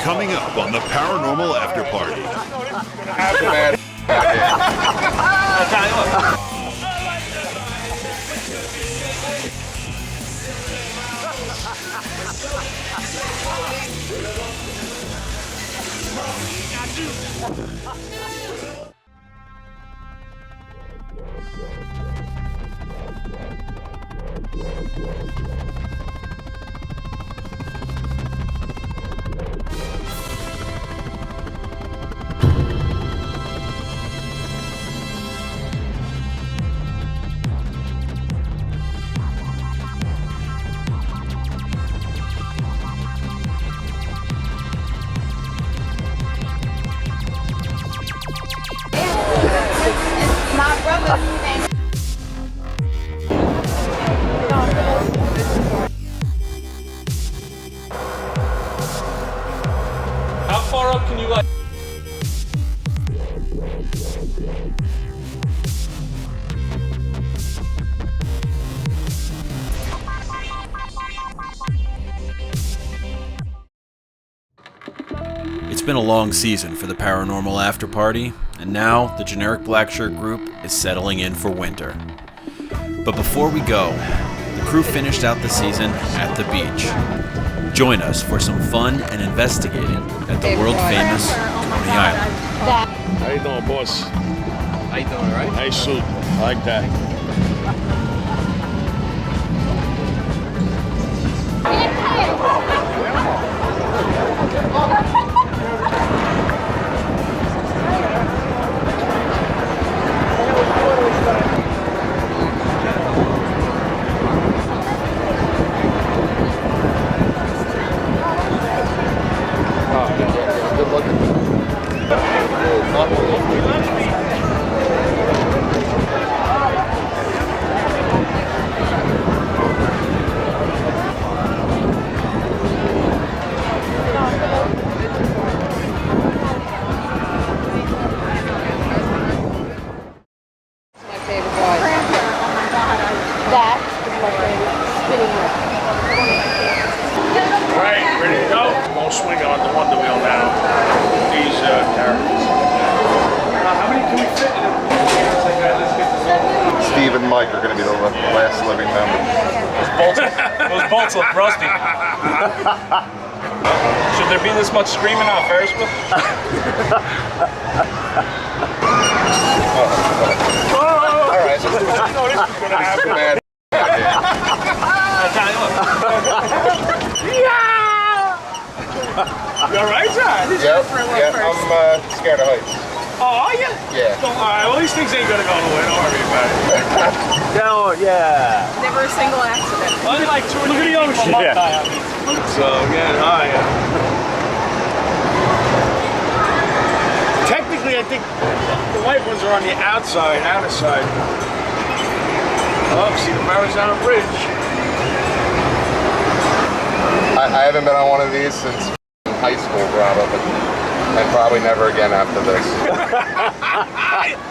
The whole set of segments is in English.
Coming up on the Paranormal AfterParty. I'll tell you what. My brother. How far up can you like? It's been a long season for the Paranormal AfterParty, and now the generic black shirt group is settling in for winter. But before we go, the crew finished out the season at the beach. Join us for some fun and investigating at the world-famous Coney Island. How you doing, boss? How you doing, all right? Nice suit. I like that. Good looking. Right, ready to go? We'll swing on the Wonder Wheel now. These characters. How many can we fit in it? Steve and Mike are going to be the last living members. Those bolts look rusty. Should there be this much screaming on Ferris wheel? All right, let's do it. You know this is gonna happen, man. I'll tell you what. You all right, John? Yeah, I'm scared of heights. Oh, are you? Yeah. All right, well, these things ain't gonna go nowhere. Don't worry about it. No, yeah. Never a single accident. Only like 2 or 3 people a month die on these. So, again, technically, I think the white ones are on the outside, outer side. Oh, see the Marizana Bridge. I haven't been on one of these since high school, probably, and probably never again after this.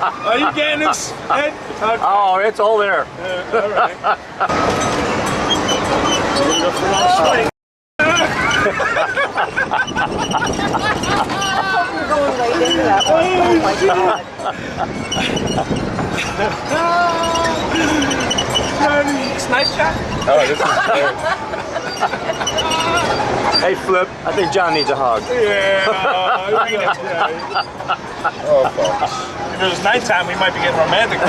Are you getting this, Ed? Okay. Oh, it's all there. All right. Go for a long swing. You're going late into that one. Oh my god. It's nice, Jack. Oh, this is great. Hey, Flip, I think John needs a hug. Yeah. Oh, folks. If it was nighttime, we might be getting romantic.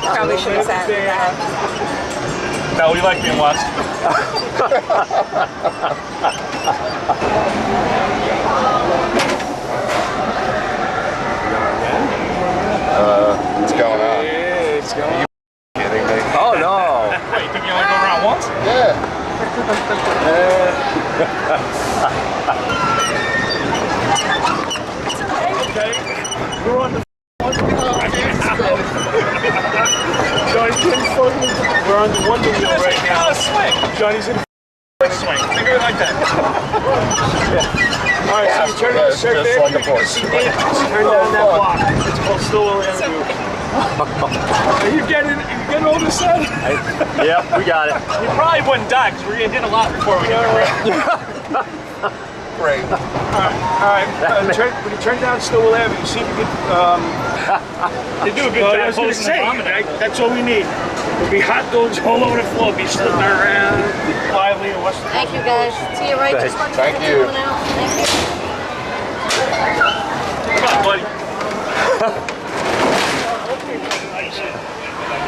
Probably should have sat in that. No, we like being watched. What's going on? Yeah, it's going. Are you kidding me? Oh, no. Wait, you think you only go around once? Yeah. Okay. We're on the We're on the Wonder Wheel right now. Swing. Johnny's in Swing. Think of it like that. All right, so you turn Yeah, on the it's circuit. just like a horse. Turn down that block. It's called Still Will Answer You. Are you getting all this out? Yep, we got it. We probably wouldn't die because we're going to hit a lot before we get around. Great. All right. When you turn down Stowell Avenue, see if you can. They do a good job. I was going to say, that's all we need. There'll be hot dogs all over the floor, be slipping around, lively, and what's the Thank you, guys. See you right. Just want to Thank check you. everyone out. Thank you. Come on, buddy.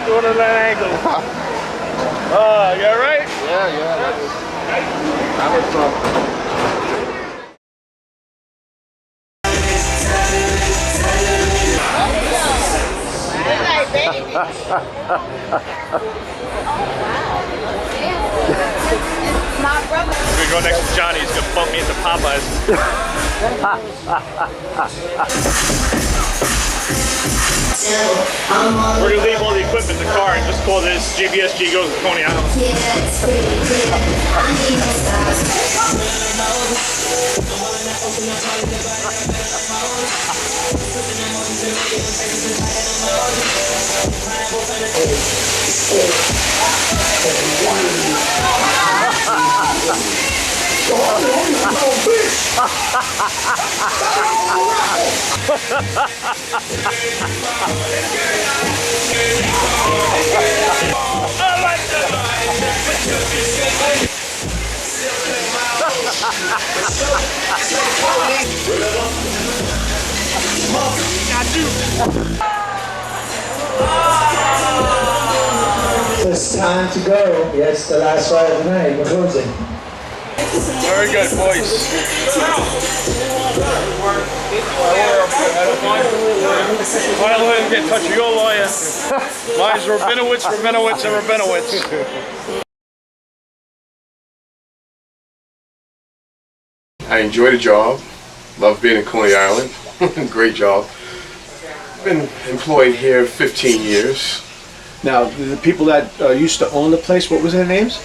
Doing it at an angle. You all right? Yeah. That was fun. We're gonna go next to Johnny. He's gonna bump me into Popeyes. We're gonna leave all the equipment in the car and just call this JBSG goes to Coney Island. It's time to go. Yes, the last ride of the night. We're closing. Very good, boys. I'll let him get in touch with your lawyer. Mine's Rabinowitz, and Rabinowitz. I enjoy the job. Love being in Coney Island. Great job. Been employed here 15 years. Now, the people that used to own the place, what was their names?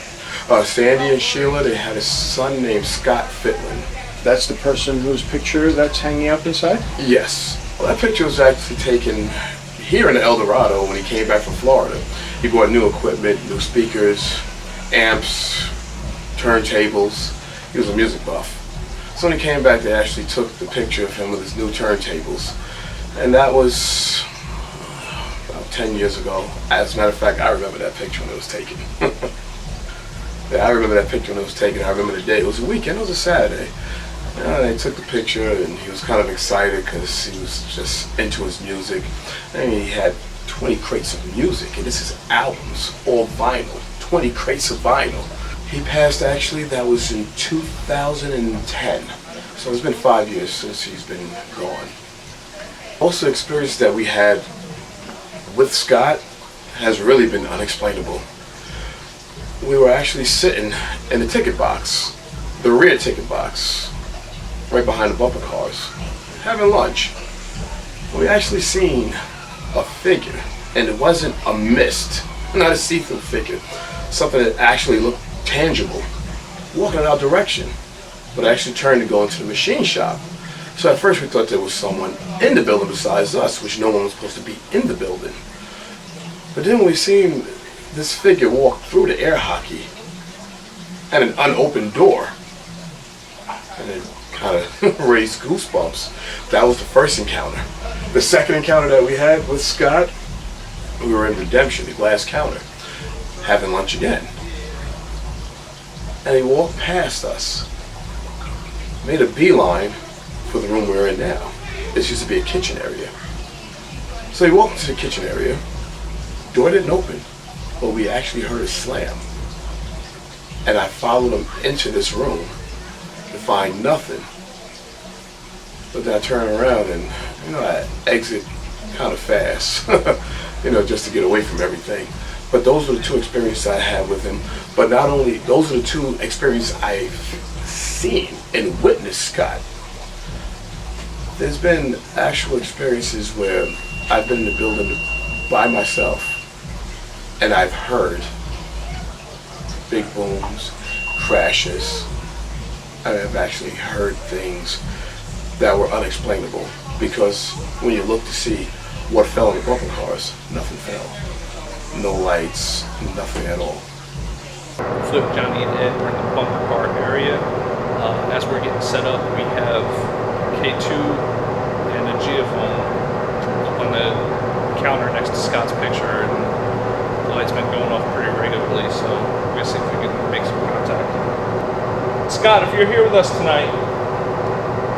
Sandy and Sheila, they had a son named Scott Fitlin. That's the person whose picture that's hanging up inside? Yes. Well, that picture was actually taken here in Eldorado when he came back from Florida. He bought new equipment, new speakers, amps, turntables. He was a music buff. So when he came back, they actually took the picture of him with his new turntables. And that was about 10 years ago. As a matter of fact, I remember that picture when it was taken. Yeah, I remember that picture when it was taken. I remember the day. It was a weekend. It was a Saturday. They took the picture, and he was kind of excited because he was just into his music. I mean, he had 20 crates of music, and this is albums, all vinyl, 20 crates of vinyl. He passed, actually, that was in 2010. So it's been 5 years since he's been gone. Also, the experience that we had with Scott has really been unexplainable. We were actually sitting in the ticket box, the rear ticket box, right behind the bumper cars, having lunch. We actually seen a figure, and it wasn't a mist, not a see-through figure, something that actually looked tangible, walking in our direction, but actually turned to go into the machine shop. So at first we thought there was someone in the building besides us, which no one was supposed to be in the building. But then we seen this figure walk through the air hockey and an unopened door, and it kind of raised goosebumps. That was the first encounter. The second encounter that we had with Scott, we were in Redemption, the glass counter, having lunch again. And he walked past us, made a beeline for the room we're in now. This used to be a kitchen area. So he walked into the kitchen area, door didn't open, but we actually heard a slam. And I followed him into this room to find nothing. But then I turn around and, I exit kind of fast, just to get away from everything. But those were the two experiences I had with him. But not only, those are the two experiences I've seen and witnessed Scott. There's been actual experiences where I've been in the building by myself and I've heard big booms, crashes. I've actually heard things that were unexplainable because when you look to see what fell in the bumper cars, nothing fell. No lights, nothing at all. So Johnny and Ed were in the bumper car area. As we're getting set up, we have K2 and a geophone up on the counter next to Scott's picture, and the light's been going off pretty regularly, so we're gonna see if we can make some contact. Scott, if you're here with us tonight,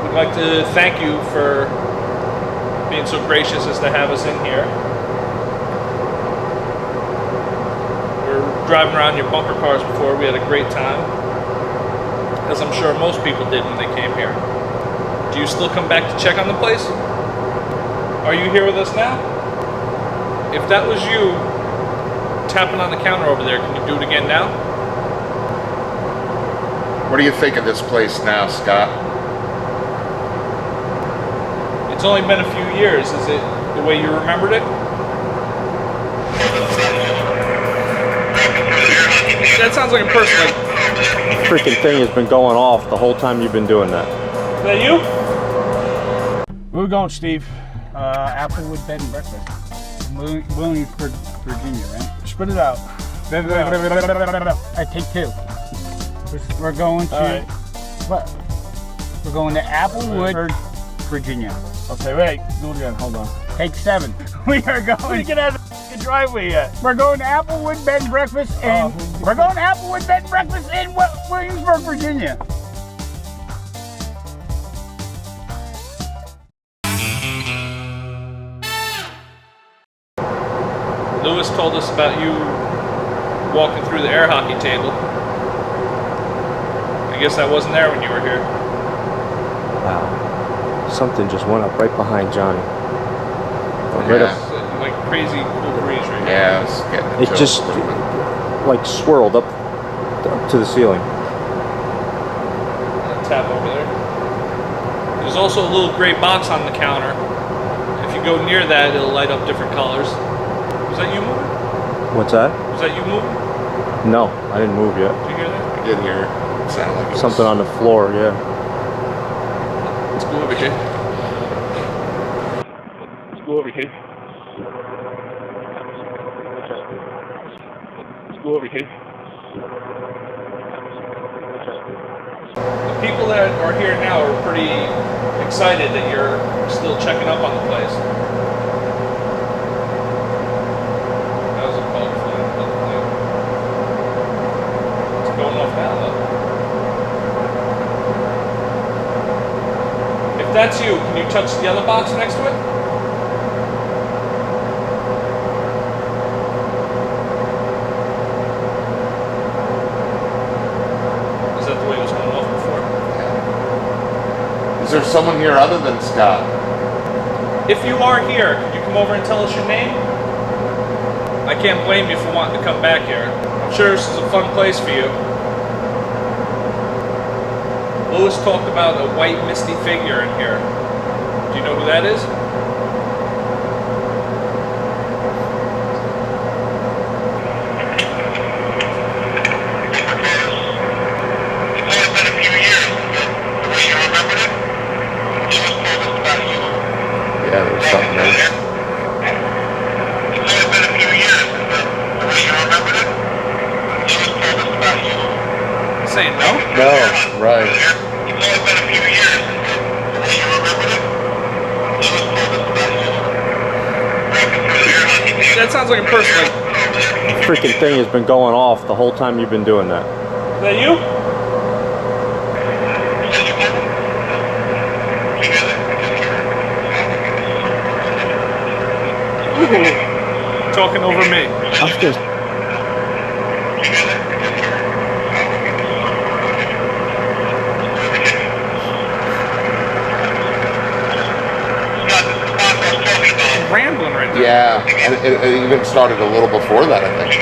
we'd like to thank you for being so gracious as to have us in here. We were driving around your bumper cars before. We had a great time, as I'm sure most people did when they came here. Do you still come back to check on the place? Are you here with us now? If that was you tapping on the counter over there, can you do it again now? What do you think of this place now, Scott? It's only been a few years. Is it the way you remembered it? That sounds like a person. Like, Freaking thing has been going off the whole time you've been doing that. is that you? Where we going, Steve? Applewood Bed and Breakfast. Williamsburg, Virginia, right? Spit it out. I take two. We're going to. Alright. What? We're going to Applewood, Virginia. Okay, wait. Do it again. Hold on. Take 7. We are going. We can have the driveway yet. We're going to Applewood Bed and Breakfast in. We're going to Applewood Bed and Breakfast in Williamsburg, Virginia. Lewis told us about you walking through the air hockey table. I guess that wasn't there when you were here. Wow. Something just went up right behind Johnny. Right Yeah. up, It's like crazy cool breeze right here. Yeah, it's getting it chills just a little bit. like swirled up to the ceiling. Tap over there. There's also a little gray box on the counter. If you go near that, it'll light up different colors. Was that you moving? What's that? Was that you moving? No, I didn't move yet. Did you hear that? I did hear it. It sounded like it was Something on the floor, yeah. Let's go over here. Let's go over here. Let's go over here. The people that are here now are pretty excited that you're still checking up on the place. That was a call for it's going off now though. If that's you, can you touch the other box next to it? Is that the way it was going off before? Is there someone here other than Scott? If you are here, could you come over and tell us your name? I can't blame you for wanting to come back here. I'm sure this is a fun place for you. Lewis talked about a white misty figure in here. Do you know who that is? Yeah, there's something there. Saying no? No, right. That sounds like a person like, Freaking thing has been going off the whole time you've been doing that. is that you? Ooh, talking over me. I'm just. Rambling right there. Yeah, and it even started a little before that, I think.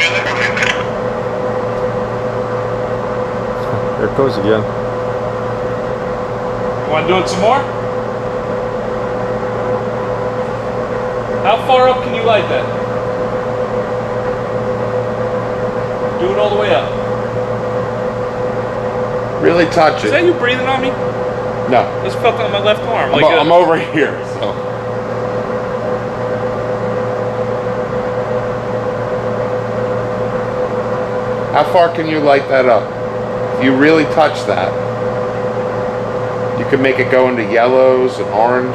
There it goes again. Want to do it some more? How far up can you light that? Do it all the way up. Really touch Is that it. you breathing on me? No, This felt on my left arm. I'm over here, so. How far can you light that up? If you really touch that. could make it go into yellows and orange.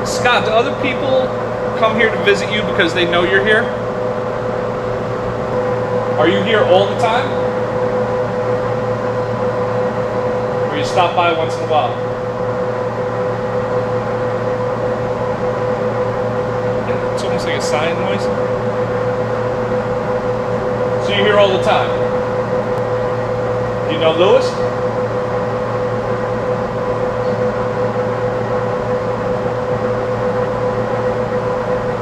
Scott, do other people come here to visit you because they know you're here? Are you here all the time? Or you stop by once in a while? It's almost like a sign noise. So you're here all the time? Do you know Lewis?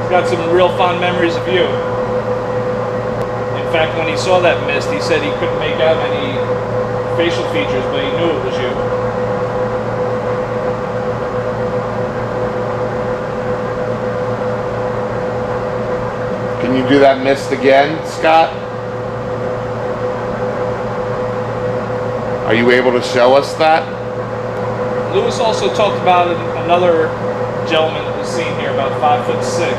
He's got some real fond memories of you. In fact, when he saw that mist, he said he couldn't make out any facial features, but he knew it was you. Can you do that mist again, Scott? Are you able to show us that? Lewis also talked about another gentleman that was seen here, about 5'6",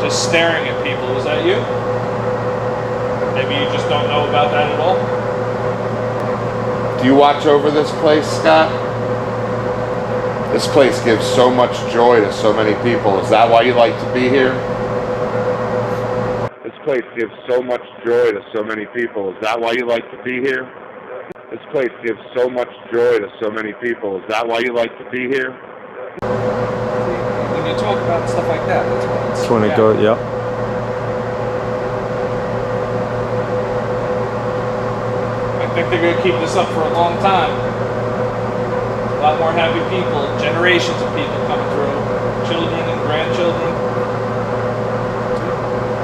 just staring at people. Was that you? Maybe you just don't know about that at all? Do you watch over this place, Scott? This place gives so much joy to so many people. Is that why you like to be here? This place gives so much joy to so many people. Is that why you like to be here? This place gives so much joy to so many people. Is that why you like to be here? When you talk about stuff like that, That's when it goes, yep. I think they're going to keep this up for a long time. A lot more happy people, generations of people coming through, children and grandchildren.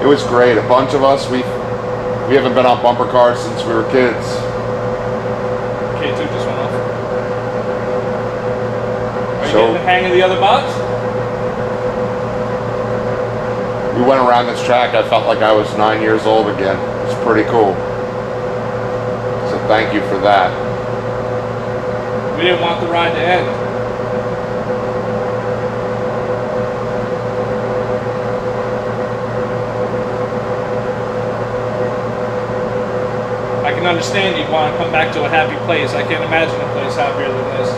It was great. A bunch of us, we haven't been on bumper cars since we were kids. K2 just went off. Are you getting the hang of the other box? We went around this track. I felt like I was 9 years old again. It's pretty cool. So thank you for that. We didn't want the ride to end. I can understand you'd want to come back to a happy place. I can't imagine a place happier than this.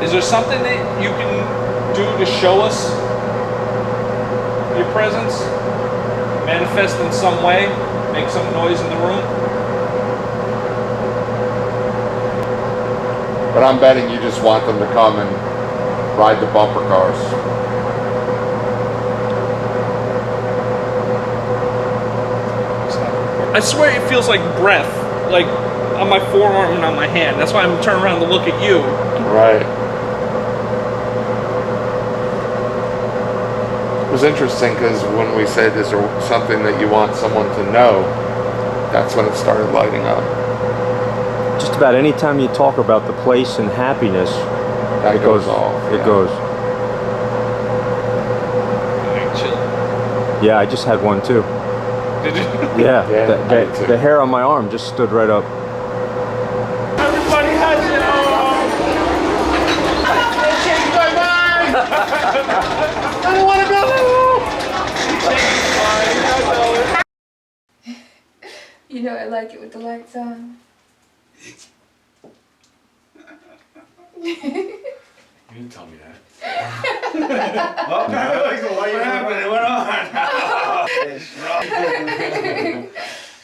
Is there something that you can do to show us your presence? Manifest in some way? Make some noise in the room? But I'm betting you just want them to come and ride the bumper cars. I swear it feels like breath, like on my forearm and on my hand. That's why I'm turning around to look at you. Right. It was interesting because when we said, is there something that you want someone to know, that's when it started lighting up. Just about any time you talk about the place and happiness, That goes off. It goes. Chill. Yeah, I just had one too. Did you? Yeah, Yeah, I did too. the hair on my arm just stood right up. Everybody has it. Change my mind. I don't want to go. You know I like it with the lights on. You didn't tell me that. What happened? It went on.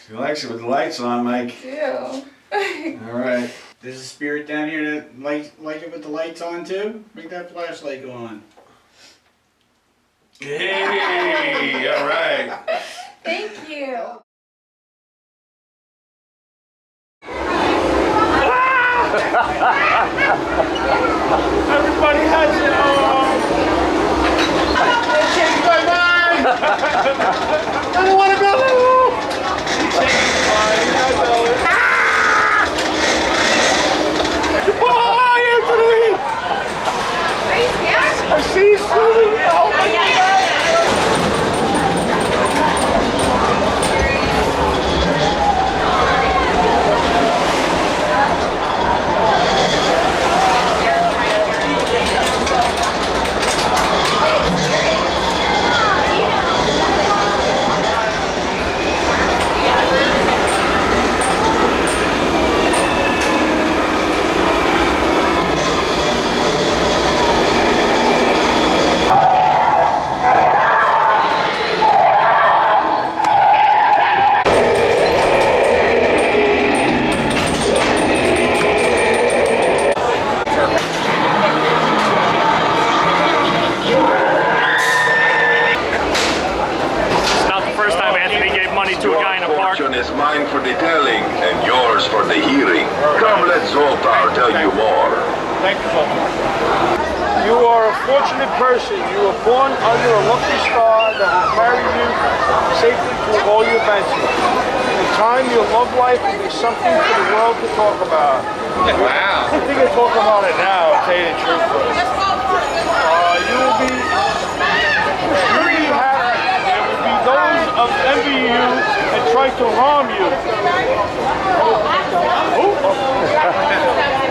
She likes it with the lights on, Mike. Ew. All right. There's a spirit down here that like it with the lights on too. Make that flashlight go on. Hey, all right. Thank you. Everybody has it. Change my mind. I don't want to go. I see you swimming. Oh my God. to a guy in a park. Fortune is mine for the telling and yours for the hearing. Come, let Zoltar tell you more. Thank you, Zoltar. You are a fortunate person. You were born under a lucky star that will carry you safely through all your ventures. In time, your love life will be something for the world to talk about. Wow. I think I talk about it now, I'll tell you the truth. You will be extremely happy. There will be those of envy you and try to harm you.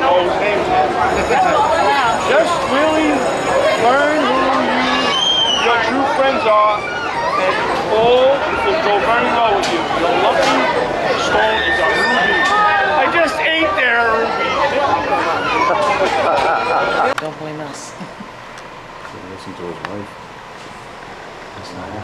Oh, his name's just really learn who your true friends are, and all will go very well with you. Your lucky stone is a ruby. I just ate their ruby. Don't blame us. Listen to his wife. That's not him.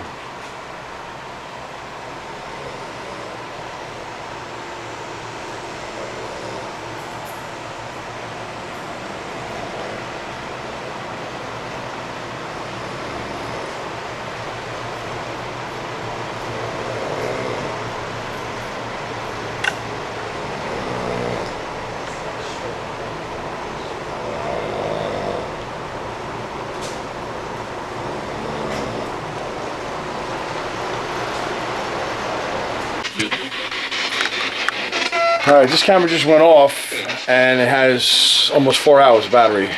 All right, this camera just went off, and it has almost 4 hours battery. So,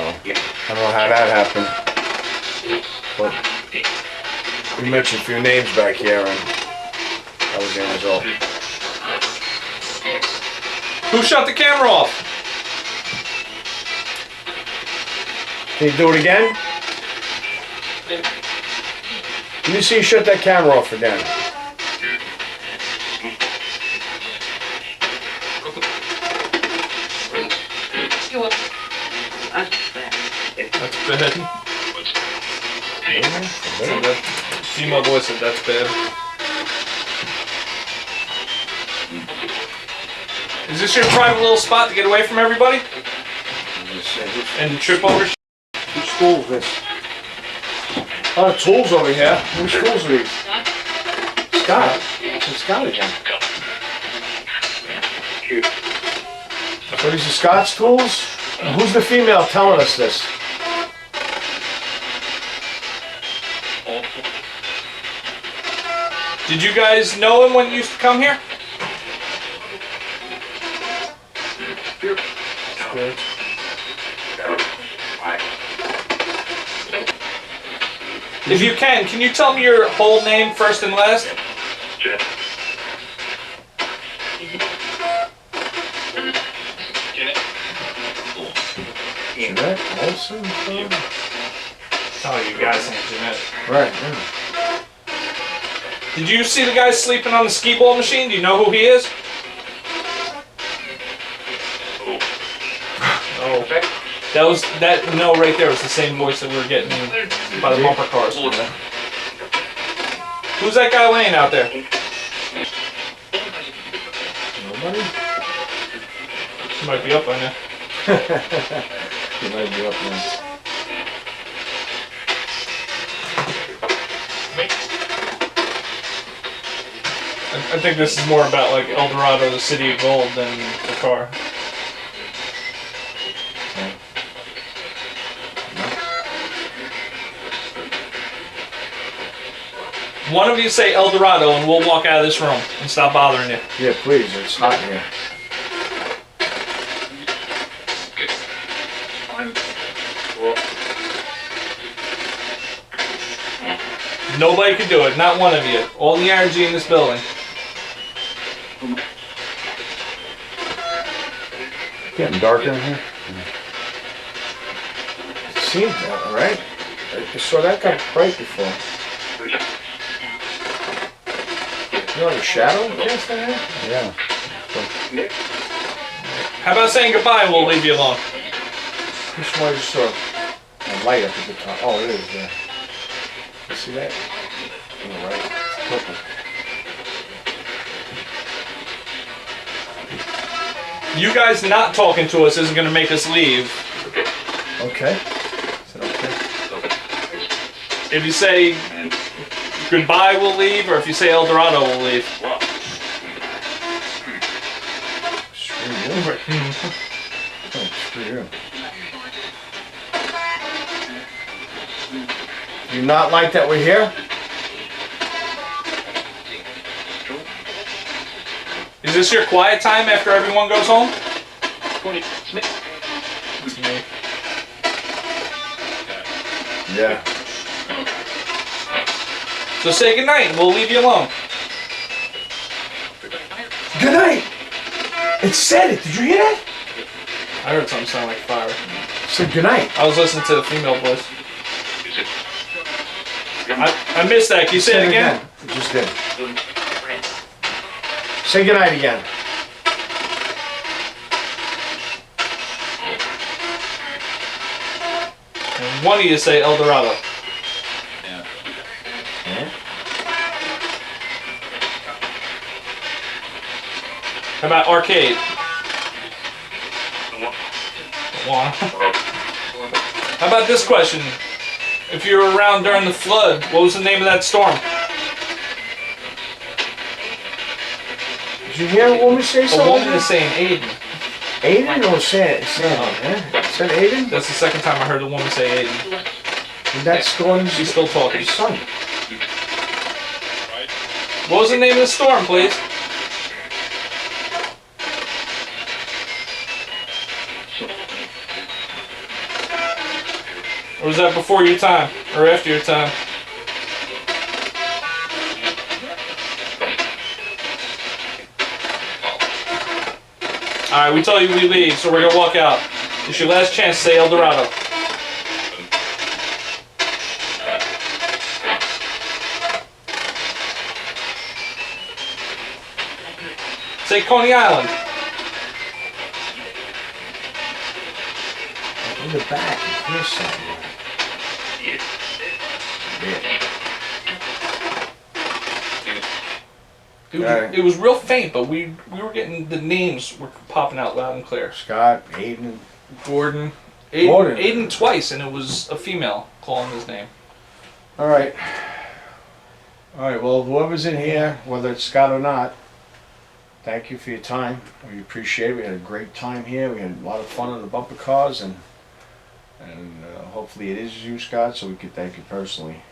I don't know how that happened, but we mentioned a few names back here, and that was the end result. Who shut the camera off? Can you do it again? Let me see you shut that camera off again. That's bad. See, my boy said that's bad. Is this your private little spot to get away from everybody? And to trip over shit? Whose tool is this? Oh, the tools over here. Whose tools are these? Scott. It's Scott again. So these are Scott's tools? Who's the female telling us this? Did you guys know him when you used to come here? If you can you tell me your whole name, first and last? Jeanette Olsen? Oh, you guys named Jeanette. Right, yeah. Did you see the guy sleeping on the skee ball machine? Do you know who he is? Oh, that no right there was the same voice that we were getting by the bumper cars. Who's that guy laying out there? Nobody? He might be up by now. He might be up now. I think this is more about like Eldorado, the city of gold, than the car. One of you say Eldorado and we'll walk out of this room and stop bothering you. Yeah, please. It's hot in here. Nobody could do it, not one of you. All the energy in this building. Getting darker in here. It seems that, right? I saw that got bright before. You know, the shadow cast in here? Yeah. How about saying goodbye and we'll leave you alone? This one I just saw a light up at the top. Oh, it is there. You see that? On the right. It's purple. You guys not talking to us isn't going to make us leave. Okay. Is it okay? If you say goodbye, we'll leave, or if you say Eldorado, we'll leave. Screw you. Oh, screw you. You not like that we're here? Is this your quiet time after everyone goes home? It's me. Yeah. So say goodnight and we'll leave you alone. Good night. It said it. Did you hear that? I heard something sound like fire. It said good night. I was listening to the female voice. I missed that. Can you say it again? It just did. Say good night again. And one of you say Eldorado. Yeah. How about arcade? One. How about this question? If you were around during the flood, what was the name of that storm? Did you hear a woman say something? A woman is saying Aiden. Aiden or said Aiden? That's the second time I heard a woman say Aiden. And that's going. She's still talking. Son. What was the name of the storm, please? Or was that before your time? Or after your time? Alright, we told you we leave, so we're gonna walk out. It's your last chance to say Eldorado. Say Coney Island. In the back, here's something. It was real faint, but we were getting the names were popping out loud and clear. Scott, Aiden, Gordon. Gordon. Aiden twice, and it was a female calling his name. All right. All right. Well, whoever's in here, whether it's Scott or not, thank you for your time. We appreciate it. We had a great time here. We had a lot of fun on the bumper cars, and hopefully it is you, Scott, so we can thank you personally.